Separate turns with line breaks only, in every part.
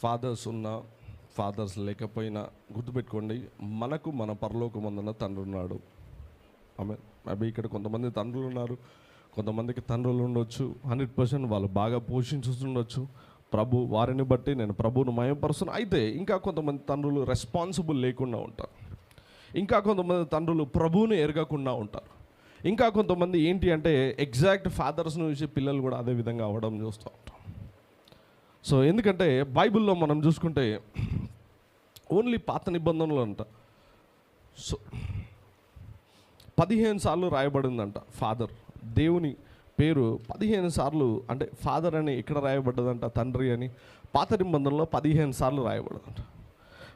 Fathers ఉన్న fathers లేకపోయినా గుర్తుపెట్టుకోండి, మనకు మన పరలోకమందున తండ్రి ఉన్నాడు. ఆమె మేబీ ఇక్కడ కొంతమంది తండ్రులు ఉన్నారు, కొంతమందికి తండ్రులు ఉండొచ్చు. 100% వాళ్ళు బాగా పోషించుతుండొచ్చు. ప్రభు వారిని బట్టి నేను ప్రభువును మయపరుస్తున్నా. అయితే ఇంకా కొంతమంది తండ్రులు రెస్పాన్సిబుల్ లేకుండా ఉంటారు. ఇంకా కొంతమంది తండ్రులు ప్రభువుని ఎరగకుండా ఉంటారు. ఇంకా కొంతమంది ఏంటి అంటే ఎగ్జాక్ట్ ఫాదర్స్ నుంచి పిల్లలు కూడా అదే విధంగా అవ్వడం చూస్తూ ఉంటాం. సో ఎందుకంటే బైబిల్లో మనం చూసుకుంటే ఓన్లీ పాత నిబంధనలు అంట. సో 15 సార్లు రాయబడిందంట ఫాదర్. దేవుని పేరు 15 సార్లు, అంటే ఫాదర్ అని ఇక్కడ రాయబడ్డదంట, తండ్రి అని పాత నిబంధనలో 15 సార్లు రాయబడ్డదంట.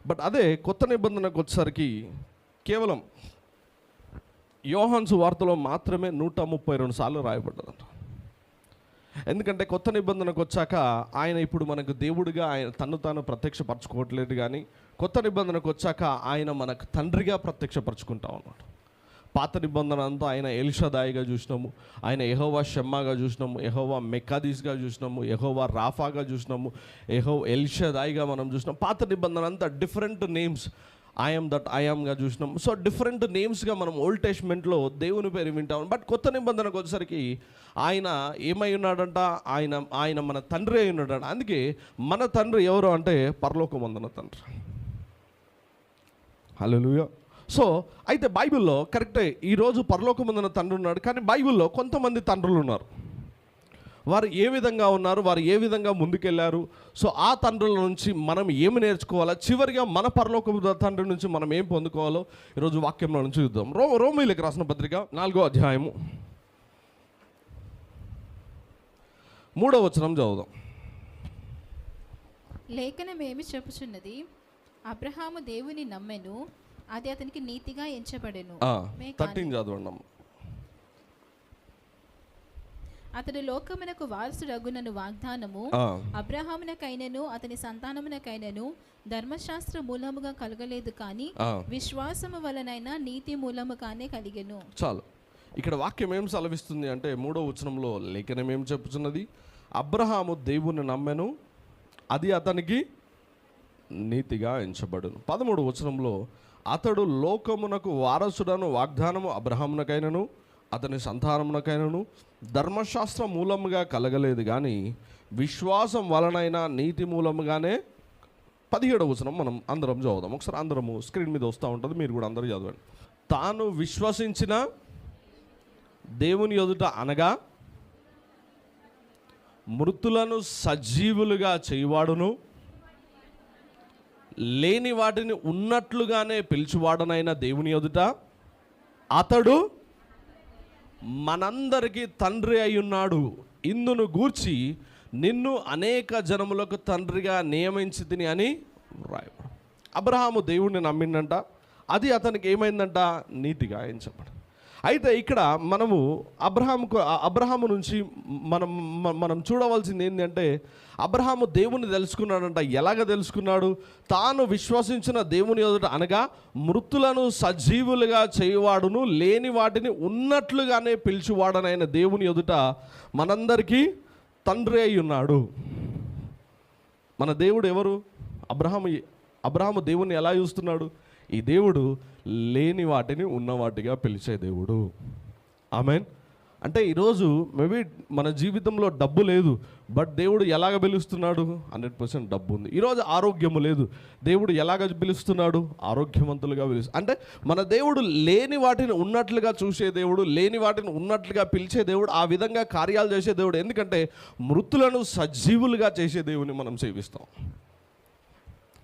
బట్ అదే కొత్త నిబంధనకు వచ్చేసరికి కేవలం యోహాను సువార్తలో మాత్రమే 132 సార్లు రాయబడ్డదంట. ఎందుకంటే కొత్త నిబంధనకు వచ్చాక ఆయన ఇప్పుడు మనకు దేవుడిగా ఆయన తను తాను ప్రత్యక్షపరచుకోవట్లేదు, కానీ కొత్త నిబంధనకు వచ్చాక ఆయన మనకు తండ్రిగా ప్రత్యక్షపరచుకుంటా ఉన్నాడు. పాత నిబంధన అంతా ఆయన ఎల్షదాయిగా చూసినాము, ఆయన యెహోవా షమ్మాగా చూసినాము, యెహోవా మెకాదీస్గా చూసినాము, యెహోవా రాఫాగా చూసినాము, ఎల్షదాయిగా మనం చూసినాం. పాత నిబంధన అంతా డిఫరెంట్ నేమ్స్, ఐఎమ్ దట్ ఐఎమ్గా చూసినాం. సో డిఫరెంట్ నేమ్స్గా మనం ఓల్డ్ టెస్ట్మెంట్లో దేవుని పేరు వింటాం. బట్ కొత్త నిబంధనకు వచ్చేసరికి ఆయన ఏమై ఉన్నాడంట, ఆయన మన తండ్రి అయి ఉన్నాడంట. అందుకే మన తండ్రి ఎవరు అంటే పరలోకమందున తండ్రి. హల్లెలూయా. సో అయితే బైబిల్లో కరెక్టే, ఈరోజు పరలోకమందున తండ్రి ఉన్నాడు, కానీ బైబిల్లో కొంతమంది తండ్రులు ఉన్నారు. వారు ఏ విధంగా ఉన్నారు, వారు ఏ విధంగా ముందుకెళ్ళారు, సో ఆ తండ్రుల నుంచి మనం ఏమి నేర్చుకోవాలో, చివరిగా మన పరలోక తండ్రి నుంచి మనం ఏం పొందుకోవాలో ఈరోజు వాక్యంలో నుంచి చూద్దాం. రోమీయులకు రాసిన పత్రిక 4వ అధ్యాయము 3వ వచనం చదువుదాం.
లేఖనం ఏమి చెప్పుచున్నది? అబ్రహాము దేవుని నమ్మెను, అది అతనికి నీతిగా ఎంచబడెను.
13 చదవండి.
అతడు లోకమునకు వారసుడగునను వాగ్దానము అబ్రహామునకైనను అతని సంతానమునకైనను ధర్మశాస్త్ర మూలముగా కలగలేదు, కానీ విశ్వాసము వలనైనా నీతి మూలముగానే కలిగెను.
చాలు. ఇక్కడ వాక్యం ఏం సెలవిస్తుంది అంటే 3వ వచనంలో లేఖనం ఏం చెప్పుచున్నది? అబ్రహాము దేవుని నమ్మెను, అది అతనికి నీతిగా ఎంచబడును. 13వ వచనంలో అతడు లోకమునకు వారసుడను వాగ్దానము అబ్రహామునకైనను అతని సంతానమునకైనను ధర్మశాస్త్ర మూలముగా కలగలేదు, కానీ విశ్వాసం వలనైనా నీతి మూలముగానే. 17వ వచనం మనం అందరం చదువుదాం. ఒకసారి అందరము, స్క్రీన్ మీద వస్తూ ఉంటుంది, మీరు కూడా అందరూ చదవండి. తాను విశ్వసించిన దేవుని ఎదుట అనగా మృతులను సజీవులుగా చేయువాడును, లేని వాటిని ఉన్నట్లుగానే పిలిచివాడనైన దేవుని ఎదుట అతడు మనందరికీ తండ్రి అయి ఉన్నాడు. ఇందును గూర్చి నిన్ను అనేక జనములకు తండ్రిగా నియమించితిని అని రాయబడు. అబ్రహాము దేవుణ్ణి నమ్మిండంట, అది అతనికి ఏమైందంట? నీతిగా ఎంచబడు. అయితే ఇక్కడ మనము అబ్రహాము నుంచి మనం చూడవలసింది ఏంటంటే, అబ్రహాము దేవుని తెలుసుకున్నాడంట. ఎలాగ తెలుసుకున్నాడు? తాను విశ్వసించిన దేవుని ఎదుట అనగా మృతులను సజీవులుగా చేయువాడును, లేని వాటిని ఉన్నట్లుగానే పిలిచివాడనైన దేవుని ఎదుట మనందరికీ తండ్రి అయి ఉన్నాడు. మన దేవుడు ఎవరు? అబ్రహాము దేవుని ఎలా చూస్తున్నాడు? ఈ దేవుడు లేని వాటిని ఉన్నవాటిగా పిలిచే దేవుడు. ఆమేన్. అంటే ఈరోజు మేబీ మన జీవితంలో డబ్బు లేదు, బట్ దేవుడు ఎలాగ పిలుస్తున్నాడు? 100% డబ్బు ఉంది. ఈరోజు ఆరోగ్యము లేదు, దేవుడు ఎలాగ పిలుస్తున్నాడు? ఆరోగ్యవంతులుగా అంటే మన దేవుడు లేని వాటిని ఉన్నట్లుగా చూసే దేవుడు, లేని వాటిని ఉన్నట్లుగా పిలిచే దేవుడు, ఆ విధంగా కార్యాలు చేసే దేవుడు. ఎందుకంటే మృతులను సజీవులుగా చేసే దేవుని మనం సేవిస్తాం.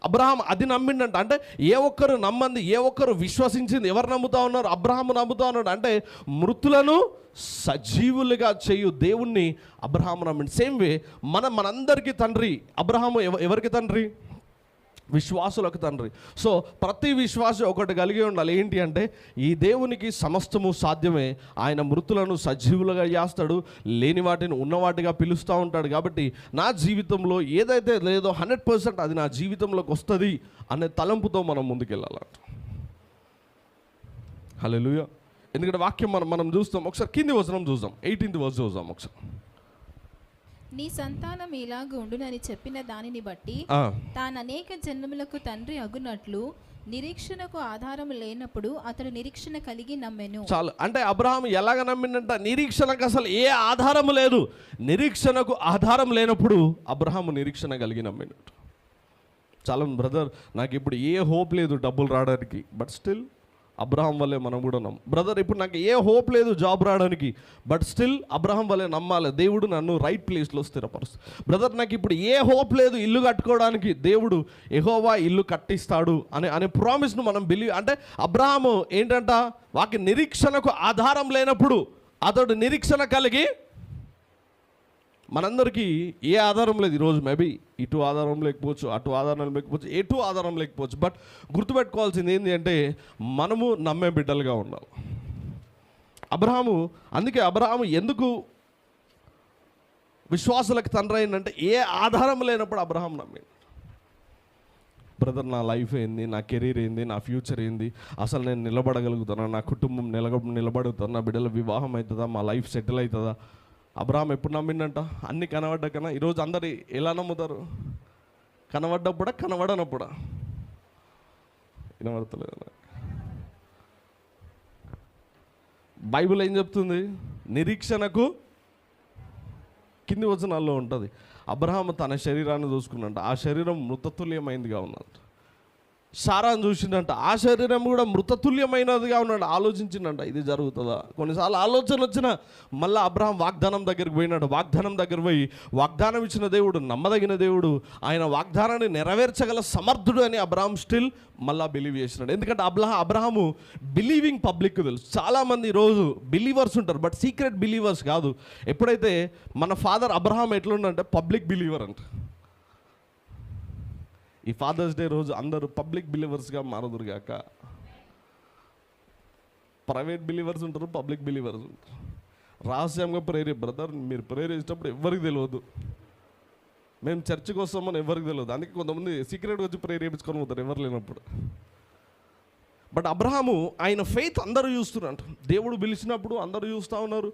అబ్రహాం అది నమ్మిండంట. అంటే ఏ ఒక్కరు నమ్మంది, ఏ ఒక్కరు విశ్వసించింది, ఎవరు నమ్ముతా ఉన్నారు? అబ్రహాము నమ్ముతా ఉన్నాడు. అంటే మృతులను సజీవులుగా చేయు దేవుణ్ణి అబ్రహాము నమ్మిండు. సేమ్ వే మనందరికీ తండ్రి అబ్రహాము. ఎవరికి తండ్రి? విశ్వాసులకు తండ్రి. సో ప్రతి విశ్వాసి ఒకటి కలిగి ఉండాలి, ఏంటి అంటే ఈ దేవునికి సమస్తము సాధ్యమే. ఆయన మృతులను సజీవులుగా చేస్తాడు, లేని వాటిని ఉన్నవాటిగా పిలుస్తూ ఉంటాడు. కాబట్టి నా జీవితంలో ఏదైతే లేదో 100% అది నా జీవితంలోకి వస్తుంది అనే తలంపుతో మనం ముందుకెళ్ళాలంట. హల్లెలూయా. ఎందుకంటే వాక్యం మనం చూస్తాం. ఒకసారి కింది వచనం చూద్దాం, 18వ వర్స్ చూద్దాం ఒకసారి.
నీ సంతానం ఇలాగ ఉండునని చెప్పిన దానిని బట్టి తాను అనేక జన్మలకు తండ్రి అగునట్లు నిరీక్షణకు ఆధారం లేనప్పుడు అతడు నిరీక్షణ కలిగి నమ్మెను.
చాలు. అంటే అబ్రహాం ఎలాగ నమ్మిందంట? నిరీక్షణకు అసలు ఏ ఆధారం లేదు. నిరీక్షణకు ఆధారం లేనప్పుడు అబ్రహాము నిరీక్షణ కలిగి నమ్మినట్టు. చాలా బ్రదర్, నాకు ఇప్పుడు ఏ హోప్ లేదు డబ్బులు రావడానికి, బట్ స్టిల్ అబ్రహాం వల్లే మనం కూడా బ్రదర్, ఇప్పుడు నాకు ఏ హోప్ లేదు జాబ్ రావడానికి, బట్ స్టిల్ అబ్రహాం వల్లే నమ్మాలి, దేవుడు నన్ను రైట్ ప్లేస్లో స్థిరపరుస్తాడు. బ్రదర్, నాకు ఇప్పుడు ఏ హోప్ లేదు ఇల్లు కట్టుకోవడానికి, దేవుడు యెహోవా ఇల్లు కట్టిస్తాడు అనే ప్రామిస్ను మనం బిలీవ్. అంటే అబ్రహాము ఏంటంట, వాకి నిరీక్షణకు ఆధారం లేనప్పుడు అతడు నిరీక్షణ కలిగి. మనందరికీ ఏ ఆధారం లేదు ఈరోజు. మేబీ ఇటు ఆధారం లేకపోవచ్చు, అటు ఆధారం లేకపోవచ్చు, ఎటు ఆధారం లేకపోవచ్చు, బట్ గుర్తుపెట్టుకోవాల్సింది ఏంటి అంటే మనము నమ్మే బిడ్డలుగా ఉండాలి. అందుకే అబ్రహాము ఎందుకు విశ్వాసులకు తండ్రి అయిందంటే ఏ ఆధారం లేనప్పుడు అబ్రహాం నమ్మింది. బ్రదర్, నా లైఫ్ ఏంది, నా కెరీర్ ఏంది, నా ఫ్యూచర్ ఏంది, అసలు నేను నిలబడగలుగుతానా, నా కుటుంబం నిలబడుతుందా, నా బిడ్డల వివాహం అవుతుందా, మా లైఫ్ సెటిల్ అవుతుందా? అబ్రహాం ఎప్పుడు నమ్మిండంట? అన్ని కనబడ్డాకనా? ఈరోజు అందరు ఎలా నమ్ముతారు? కనబడ్డప్పుడా, కనబడనప్పుడా? వినబడతలేదు. బైబిల్ ఏం చెప్తుంది? నిరీక్షణకు కింది వచనాల్లో ఉంటుంది. అబ్రహాం తన శరీరాన్ని చూసుకున్నంట, ఆ శరీరం మృతతుల్యమైనదిగా ఉన్నది. సారాను చూసిందంట, ఆ శరీరం కూడా మృతతుల్యమైనదిగా ఉన్నాడు. ఆలోచించిందంట, ఇది జరుగుతుందా? కొన్నిసార్లు ఆలోచన వచ్చిన మళ్ళీ అబ్రహాం వాగ్దానం దగ్గరికి పోయినాడు. వాగ్దానం దగ్గర పోయి వాగ్దానం ఇచ్చిన దేవుడు నమ్మదగిన దేవుడు, ఆయన వాగ్దానాన్ని నెరవేర్చగల సమర్థుడు అని అబ్రహాం స్టిల్ మళ్ళా బిలీవ్ చేసినాడు. ఎందుకంటే అబ్రహాము బిలీవింగ్ పబ్లిక్ తెలుసు. చాలామంది ఈరోజు బిలీవర్స్ ఉంటారు, బట్ సీక్రెట్ బిలీవర్స్ కాదు. ఎప్పుడైతే మన ఫాదర్ అబ్రహాం ఎట్లుండంటే పబ్లిక్ బిలీవర్ అంట. ఈ ఫాదర్స్ డే రోజు అందరూ పబ్లిక్ బిలీవర్స్గా మారదురు గాక. ప్రైవేట్ బిలీవర్స్ ఉంటారు, పబ్లిక్ బిలీవర్స్ ఉంటారు. రహస్యంగా ప్రేరే బ్రదర్, మీరు ప్రేర్ చేసేటప్పుడు ఎవరికి తెలియదు. మేము చర్చికి వస్తామని ఎవరికి తెలియదు. అందుకే కొంతమంది సీక్రెట్గా వచ్చి ప్రేర్ చేయించుకొని పోతారు ఎవరు లేనప్పుడు. బట్ అబ్రహాము ఆయన ఫెయిత్ అందరూ చూస్తున్నారు. దేవుడు పిలిచినప్పుడు అందరూ చూస్తూ ఉన్నారు,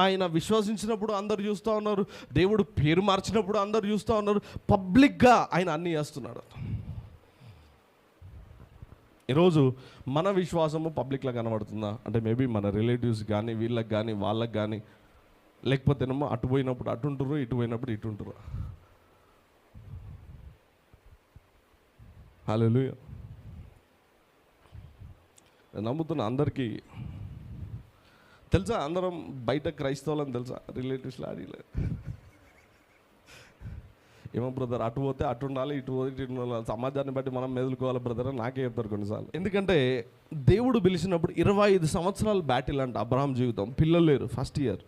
ఆయన విశ్వసించినప్పుడు అందరూ చూస్తూ ఉన్నారు, దేవుడు పేరు మార్చినప్పుడు అందరూ చూస్తూ ఉన్నారు. పబ్లిక్గా ఆయన అన్నీ చేస్తున్నాడు. ఈరోజు మన విశ్వాసము పబ్లిక్లో కనబడుతుందా అంటే మేబీ మన రిలేటివ్స్ కానీ, వీళ్ళకి కానీ, వాళ్ళకి కానీ, లేకపోతేనేమో అటు పోయినప్పుడు అటు ఉంటారు, ఇటు పోయినప్పుడు ఇటు ఉంటారు. హల్లెలూయా. నమ్ముతున్నా అందరికీ తెలుసా, అందరం బయట క్రైస్తవులని తెలుసా, రిలేటివ్స్లో అడిగలే. ఏమో బ్రదర్, అటు పోతే అటు ఉండాలి, ఇటు పోతే ఇటు ఉండాలి, సమాజాన్ని బట్టి మనం మెదులుకోవాలి బ్రదర్ అని నాకే చెప్తారు కొన్నిసార్లు. ఎందుకంటే దేవుడు పిలిచినప్పుడు 25 సంవత్సరాలు బ్యాటిల్ అంట అబ్రహాం జీవితం. పిల్లలు లేరు, first year,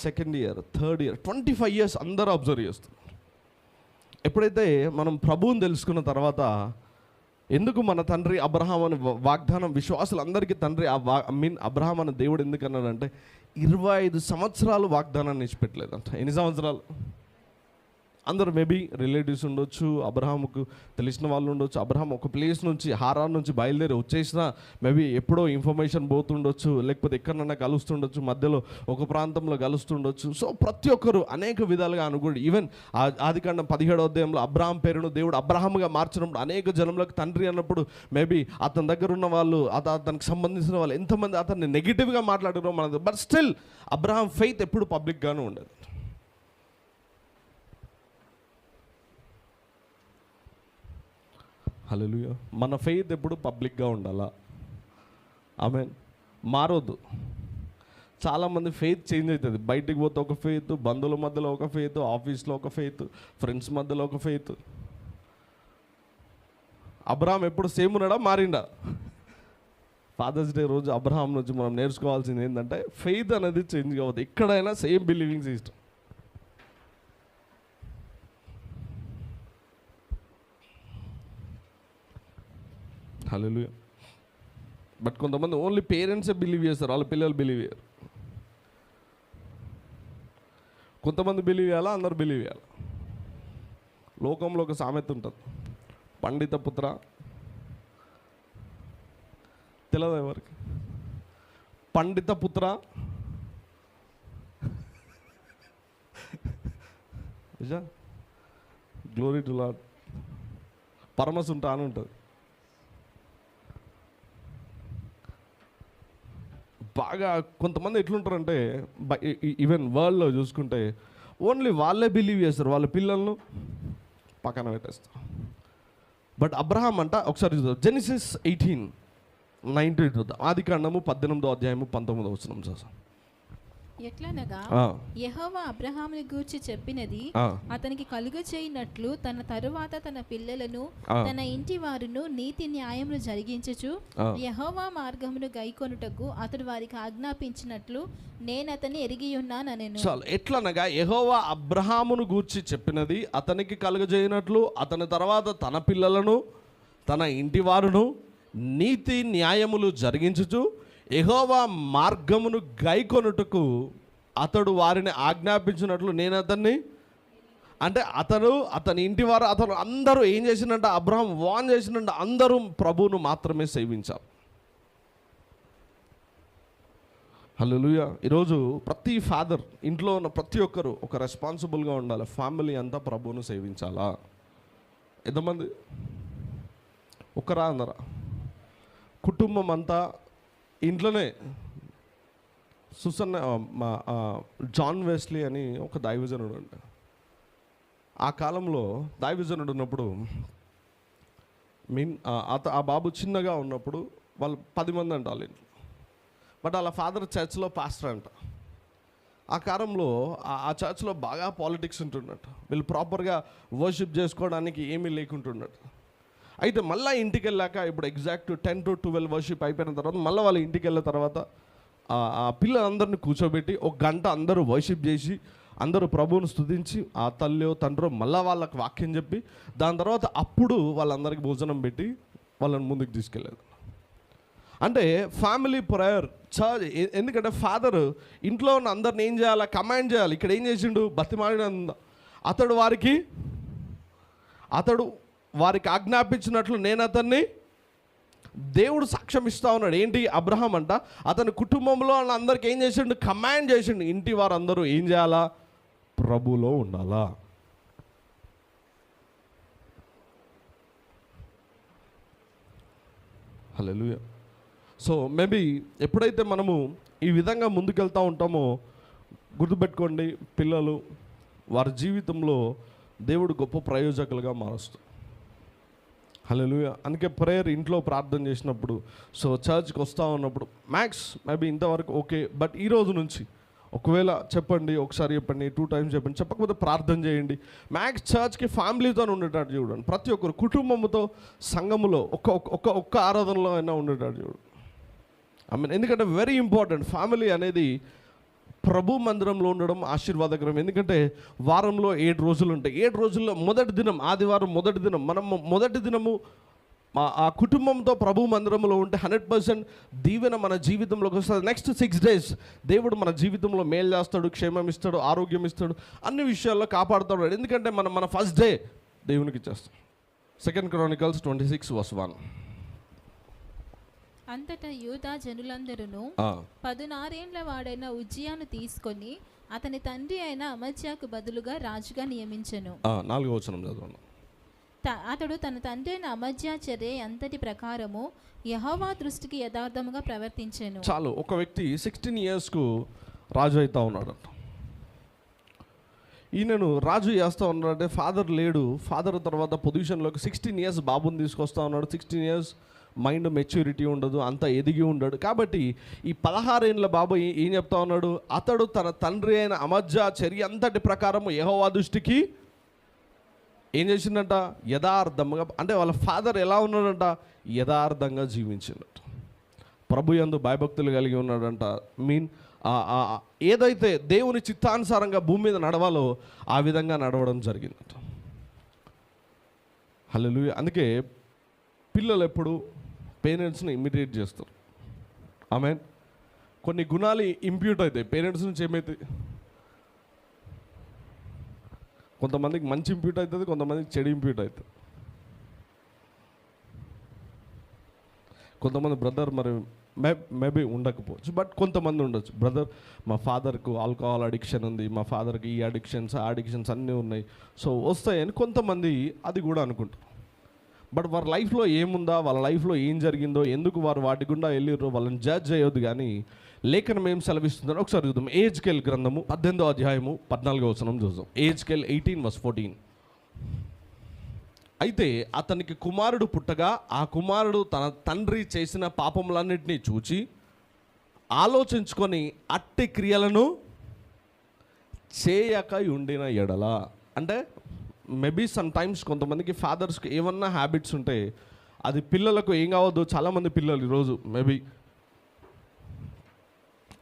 second year, third year, 25 years అందరూ అబ్జర్వ్ చేస్తారు. ఎప్పుడైతే మనం ప్రభువుని తెలుసుకున్న తర్వాత ఎందుకు మన తండ్రి అబ్రహాం అని వాగ్దానం విశ్వాసులందరికీ తండ్రి అబ్రహాం అనే దేవుడు ఎందుకన్నాడంటే 25 సంవత్సరాలు వాగ్దానాన్ని ఇచ్చిపెట్టలేదంట. ఎన్ని సంవత్సరాలు? అందరూ మేబీ రిలేటివ్స్ ఉండొచ్చు, అబ్రహాముకు తెలిసిన వాళ్ళు ఉండొచ్చు. అబ్రహాం ఒక ప్లేస్ నుంచి, హారాన్ నుంచి బయలుదేరి వచ్చేసిన మేబీ ఎప్పుడో ఇన్ఫర్మేషన్ పోతుండొచ్చు, లేకపోతే ఎక్కడన్నా కలుస్తుండొచ్చు, మధ్యలో ఒక ప్రాంతంలో కలుస్తుండొచ్చు. సో ప్రతి ఒక్కరు అనేక విధాలుగా అనుకోండి. ఈవెన్ ఆదికాండం 17వ అధ్యాయంలో అబ్రహాం పేరును దేవుడు అబ్రహాముగా మార్చినప్పుడు అనేక జనములకు తండ్రి అన్నప్పుడు మేబీ అతని దగ్గర ఉన్న వాళ్ళు, అతనికి సంబంధించిన వాళ్ళు ఎంతమంది అతన్ని నెగిటివ్గా మాట్లాడారో మనది. బట్ స్టిల్ అబ్రహాం ఫెయిత్ ఎప్పుడు పబ్లిక్గానే ఉండేది. హల్లెలూయా. మన ఫెయిత్ ఎప్పుడు పబ్లిక్గా ఉండాలా? ఆమేన్. మారొద్దు. చాలామంది ఫెయిత్ చేంజ్ అవుతుంది. బయటికి పోతే ఒక ఫెయిత్, బంధువుల మధ్యలో ఒక ఫెయిత్, ఆఫీస్లో ఒక ఫెయిత్, ఫ్రెండ్స్ మధ్యలో ఒక ఫెయిత్. అబ్రహాం ఎప్పుడు సేమ్ ఉన్నాడా, మారిండా? ఫాదర్స్ డే రోజు అబ్రహాం నుంచి మనం నేర్చుకోవాల్సింది ఏంటంటే ఫెయిత్ అనేది చేంజ్ కావద్దు. ఎక్కడైనా same believing system. Hallelujah. But కొంతమంది ఓన్లీ పేరెంట్సే బిలీవ్ చేస్తారు, వాళ్ళ పిల్లలు బిలీవ్ చేయరు. కొంతమంది బిలీవ్ చేయాలా, అందరు బిలీవ్ చేయాలి. లోకంలో ఒక సామెత ఉంటుంది, పండిత పుత్ర తెలియదు ఎవరికి, పండిత పుత్ర నిజా గ్లోరీ టు లార్డ్. పరమస్ ఉంటా అని ఉంటుంది. బాగా కొంతమంది ఎట్లుంటారంటే ఈవెన్ వరల్డ్లో చూసుకుంటే ఓన్లీ వాళ్ళే బిలీవ్ చేస్తారు, వాళ్ళ పిల్లలను పక్కన పెట్టేస్తారు. బట్ అబ్రహాం అంట ఒకసారి చూద్దాం, జెనిసిస్ 18:19 చూద్దాం. ఆదికాండము 18:19 చూద్దాం.
ఎట్లనగా
ఆ.
యెహోవా అబ్రహాముని గూర్చి చెప్పినది అతనికి కలుగచేయునట్లు తన తరువాత తన పిల్లలను తన ఇంటి వారును నీతి న్యాయమును జరిగించుచు యెహోవా మార్గమును గైకొనుటకు అతడు వారికి ఆజ్ఞాపించినట్లు నేను అతన్ని ఎరిగి ఉన్నానెను.
చాలు. ఎట్లనగా యెహోవా అబ్రహామును గూర్చి చెప్పినది అతనికి కలుగజేయనట్లు అతని తర్వాత తన పిల్లలను తన ఇంటి వారును నీతి న్యాయములు జరిగించుచు యెహోవా మార్గమును గైకొనుటకు అతడు వారిని ఆజ్ఞాపించినట్లు నేను అతన్ని, అంటే అతని ఇంటి వారు అతను అందరూ ఏం చేసిందంట, అబ్రహాం వాన్ చేసిందంట, అందరూ ప్రభువును మాత్రమే సేవించారు. హల్లెలూయా. ఈరోజు ప్రతి ఫాదర్, ఇంట్లో ఉన్న ప్రతి ఒక్కరు ఒక రెస్పాన్సిబుల్గా ఉండాలి. ఫ్యామిలీ అంతా ప్రభువును సేవించాలా? ఎంతమంది? ఒకరా అందరా? కుటుంబం అంతా ఇంట్లోనే. సుసన్న జాన్ వెస్లీ అని ఒక దైవజనుడు అంట. ఆ కాలంలో దైవజనుడు ఉన్నప్పుడు ఆ బాబు చిన్నగా ఉన్నప్పుడు వాళ్ళు 10 మంది అంట వాళ్ళ ఇంట్లో. బట్ వాళ్ళ ఫాదర్ చర్చ్లో పాస్టర్ అంట. ఆ కాలంలో ఆ చర్చ్లో బాగా పాలిటిక్స్ ఉంటున్నట్టు, వీళ్ళు ప్రాపర్గా వర్షిప్ చేసుకోవడానికి ఏమీ లేకుంటున్నట్టు. అయితే మళ్ళీ ఇంటికి వెళ్ళాక ఇప్పుడు ఎగ్జాక్ట్ 10 to 12 వర్షిప్ అయిపోయిన తర్వాత మళ్ళీ వాళ్ళ ఇంటికి వెళ్ళిన తర్వాత ఆ పిల్లలందరినీ కూర్చోబెట్టి 1 గంట అందరూ వర్షిప్ చేసి అందరూ ప్రభువును స్తుతించి ఆ తల్లియో తండ్రో మళ్ళీ వాళ్ళకి వాక్యం చెప్పి దాని తర్వాత అప్పుడు వాళ్ళందరికీ భోజనం పెట్టి వాళ్ళని ముందుకు తీసుకెళ్ళేది. అంటే ఫ్యామిలీ ప్రేయర్ చర్చ్. ఎందుకంటే ఫాదర్ ఇంట్లో ఉన్న అందరిని ఏం చేయాలి, కమాండ్ చేయాలి. ఇక్కడ ఏం చేసిండు, బతిమాలిన అతడు వారికి ఆజ్ఞాపించినట్లు నేను అతన్ని, దేవుడు సాక్ష్యం ఇస్తా ఉన్నాడు. ఏంటి? అబ్రహాం అంట అతని కుటుంబంలో అందరికి ఏం చేసిండు, కమాండ్ చేసిండు, ఇంటి వారందరూ ఏం చేయాలా, ప్రభులో ఉండాలా. హల్లెలూయా. సో మేబీ ఎప్పుడైతే మనము ఈ విధంగా ముందుకెళ్తూ ఉంటామో గుర్తుపెట్టుకోండి, పిల్లలు వారి జీవితంలో దేవుడు గొప్ప ప్రయోజకులుగా మారుస్తాడు. హల్లెలూయా. అందుకే ప్రేయర్ ఇంట్లో ప్రార్థన చేసినప్పుడు, సో చర్చ్కి వస్తూ ఉన్నప్పుడు మ్యాక్స్ మేబీ ఇంతవరకు ఓకే, బట్ ఈ రోజు నుంచి ఒకవేళ చెప్పండి, ఒకసారి చెప్పండి, 2 times చెప్పండి, చెప్పకపోతే ప్రార్థన చేయండి. మ్యాక్స్ చర్చ్కి ఫ్యామిలీతో ఉండేటట్టు చూడండి. ప్రతి ఒక్కరు కుటుంబంతో సంఘములో ఒక్క ఆరాధనలో అయినా ఉండేటట్టు చూడండి. ఎందుకంటే వెరీ ఇంపార్టెంట్. ఫ్యామిలీ అనేది ప్రభు మందిరంలో ఉండడం ఆశీర్వాదకరం. ఎందుకంటే వారంలో 7 రోజులు ఉంటాయి. 7 రోజుల్లో మొదటి దినం ఆదివారం, మొదటి దినం మనం మొదటి దినము ఆ కుటుంబంతో ప్రభు మందిరంలో ఉంటే 100% దీవెన మన జీవితంలోకి వస్తుంది. నెక్స్ట్ 6 days దేవుడు మన జీవితంలో మేలు చేస్తాడు, క్షేమం ఇస్తాడు, ఆరోగ్యం ఇస్తాడు, అన్ని విషయాల్లో కాపాడుతాడు. ఎందుకంటే మన ఫస్ట్ డే దేవునికి ఇచ్చేస్తాం. 2 Chronicles 26:1.
అంతటా యూదా జనులందరూ 16 వాడైన ఉజ్జియాను తీసుకొని అతని తండ్రి అయిన అమజ్యాకు బదులుగా రాజుగా నియమించెను.
4వ వచనం చదవండి.
అతడు తన తండ్రి అయిన అమజ్యా చర్య అంతటి ప్రకారము యెహోవా దృష్టికి యథార్థముగా ప్రవర్తించెను.
చాలు. ఒక వ్యక్తి 16 yearsకు రాజు అవుతా ఉన్నాడంట. ఈయనను రాజు చేస్తూ ఉన్నాడంటే ఫాదర్ లేడు. ఫాదర్ తర్వాత పొజిషన్లోకి 16 years బాబుని తీసుకొస్తా ఉన్నాడు. 16 years మైండ్ మెచ్యూరిటీ ఉండదు, అంత ఎదిగి ఉండడు. కాబట్టి ఈ 16 ఏళ్ళ బాబు ఏం చెప్తా ఉన్నాడు, అతడు తన తండ్రి అయిన అమజ్యా చర్య అంతటి ప్రకారము యెహోవా దృష్టికి ఏం చేసిందంట, యథార్థంగా. అంటే వాళ్ళ ఫాదర్ ఎలా ఉన్నాడంట, యథార్థంగా జీవించినట్టు, ప్రభు యందు భయభక్తులు కలిగి ఉన్నాడంట. ఏదైతే దేవుని చిత్తానుసారంగా భూమి మీద నడవాలో ఆ విధంగా నడవడం జరిగిందట. హల్లెలూయా. అందుకే పిల్లలు ఎప్పుడు పేరెంట్స్ని ఇమిటేట్ చేస్తారు. ఆమేన్. కొన్ని గుణాలు ఇంప్యూట్ అవుతాయి పేరెంట్స్ నుంచి. ఏమవుతాయి, కొంతమందికి మంచి ఇంప్యూట్ అవుతుంది, కొంతమందికి చెడు ఇంప్యూట్ అవుతుంది. కొంతమంది బ్రదర్ మరి మేబీ ఉండకపోవచ్చు, బట్ కొంతమంది ఉండొచ్చు. బ్రదర్, మా ఫాదర్కు ఆల్కహాల్ అడిక్షన్ ఉంది, మా ఫాదర్కి ఈ అడిక్షన్స్ ఆ అడిక్షన్స్ అన్నీ ఉన్నాయి, సో వస్తాయని కొంతమంది అది కూడా అనుకుంటారు. బట్ వారి లైఫ్లో ఏముందా, వాళ్ళ లైఫ్లో ఏం జరిగిందో, ఎందుకు వారు వాటి గుండా వెళ్ళిర్రో వాళ్ళని జడ్జ్ చేయొద్దు. కానీ లేఖనం ఏం సెలవిస్తుందో ఒకసారి చూద్దాం. ఏజ్కేల్ గ్రంథము 18వ అధ్యాయము 14వ వచనం చూద్దాం. ఏజ్కేల్ 18:14. అయితే అతనికి కుమారుడు పుట్టగా ఆ కుమారుడు తన తండ్రి చేసిన పాపములన్నింటినీ చూచి ఆలోచించుకొని అట్టి క్రియలను చేయక ఉండిన ఎడల. అంటే మేబీ సమ్ టైమ్స్ కొంతమందికి ఫాదర్స్కి ఏమన్నా హ్యాబిట్స్ ఉంటే అది పిల్లలకు ఏం కావద్దు. చాలామంది పిల్లలు ఈరోజు మేబీ